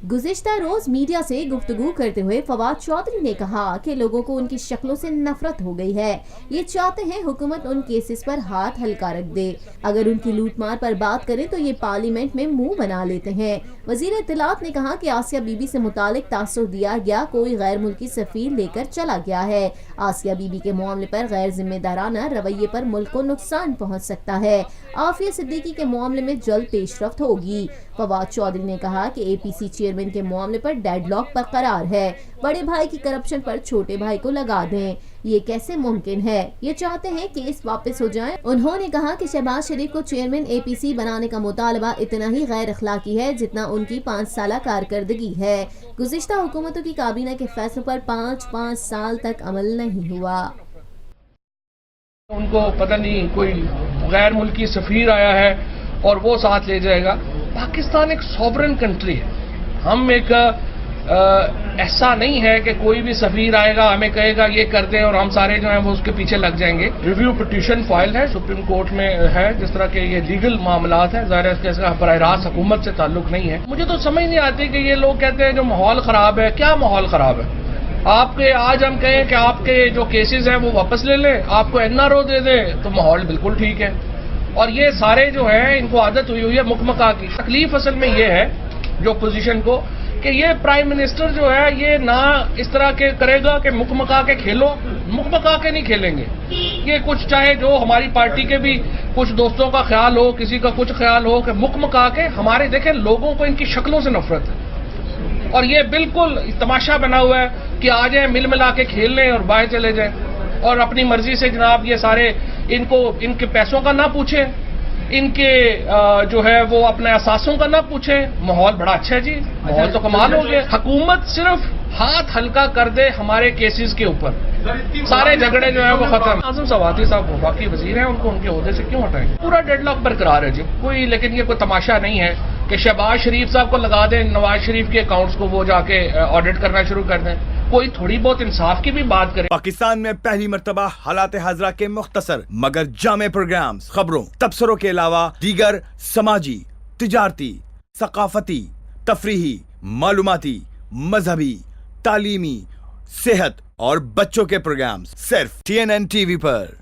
गुज़िश्ता रोज media से गुफ्तगू करते हुए फवाद चौधरी ने कहा कि लोगों को उनकी शक्लों से नफरत हो गई है। ये चाहते हैं हुकूमत उन केसेस पर हाथ हल्का रख दे। अगर उनकी लूटमार पर बात करें तो ये पार्लियामेंट में मुंह बना लेते हैं। वजीर इत्तलात ने कहा कि आसिया बीबी से मुतालिक तासुर दिया गया कोई गैर मुल्की सफीर लेकर चला गया है। आसिया बीबी के मामले पर गैर जिम्मेदाराना रवैये पर मुल्क को नुकसान पहुँच सकता है। आफिया सिद्दीकी के मामले में जल्द पेशरफ्त होगी। फवाद चौधरी ने कहा कि APC चेयरमैन के मामले पर डेडलॉक बरकरार है। बड़े भाई की करप्शन पर छोटे भाई को लगा दें, ये कैसे मुमकिन है? ये चाहते हैं केस वापस हो जाए। उन्होंने कहा कि शहबाज शरीफ को चेयरमैन APC बनाने का मुतालबा इतना ही गैर अखलाकी है जितना उनकी 5 साल कारकर्दगी है। गुज़िश्ता हुकूमतों की काबीना के फैसलों पर 5 साल तक अमल नहीं हुआ। उनको पता नहीं कोई गैर मुल्की सफीर आया है और वो साथ ले जाएगा। पाकिस्तान एक सॉवरेन कंट्री है। हम एक ऐसा नहीं है कि कोई भी सफीर आएगा हमें कहेगा ये कर दें और हम सारे जो हैं वो उसके पीछे लग जाएंगे। रिव्यू पिटीशन फाइल है सुप्रीम कोर्ट में है। जिस तरह के ये लीगल मामलात हैं, ज़ाहिर है इसका बराह रास्त हुकूमत से ताल्लुक नहीं है। मुझे तो समझ नहीं आती कि ये लोग कहते हैं जो माहौल ख़राब है। क्या माहौल ख़राब है? आपके आज हम कहें कि आपके जो केसेस हैं वो वापस ले लें, आपको NRO दे दें तो माहौल बिल्कुल ठीक है। और ये सारे जो हैं इनको आदत हुई है मुकमका की। तकलीफ असल में ये है जो पोजीशन को कि ये प्राइम मिनिस्टर जो है ये ना इस तरह के करेगा कि मुकमका के खेलो, मुकमका के नहीं खेलेंगे। ये कुछ चाहे जो हमारी पार्टी के भी कुछ दोस्तों का ख्याल हो, किसी का कुछ ख्याल हो कि मुकमका के हमारे देखें लोगों को इनकी शक्लों से नफरत है। और ये बिल्कुल तमाशा बना हुआ है कि आ जाए मिल मिला के खेल लें और बाहर चले जाएं और अपनी मर्जी से जनाब ये सारे इनको इनके पैसों का ना पूछें, इनके जो है वो अपने असासों का ना पूछें। माहौल बड़ा अच्छा है जी, माहौल तो कमाल हो गया। हुकूमत सिर्फ हाथ हल्का कर दे हमारे केसेस के ऊपर, सारे झगड़े जो है वो खत्म। आजम सवाती साहब बाकी वजीर हैं, उनको उनके ओहदे से क्यों हटाएंगे? पूरा डेडलॉक बरकरार है जी कोई, लेकिन ये कोई तमाशा नहीं है कि शहबाज शरीफ साहब को लगा दें, नवाज शरीफ के अकाउंट्स को वो जाके ऑडिट करना शुरू कर दें। कोई थोड़ी बहुत इंसाफ की भी बात करे। पाकिस्तान में पहली मर्तबा हालात हाजरा के मुख्तसर मगर जामे प्रोग्राम्स, खबरों, तबसरों के अलावा दीगर समाजी, तिजारती, सकाफती, तफरीही, मालूमाती, मजहबी, तालीमी, सेहत और बच्चों के प्रोग्राम्स सिर्फ TNN TV पर।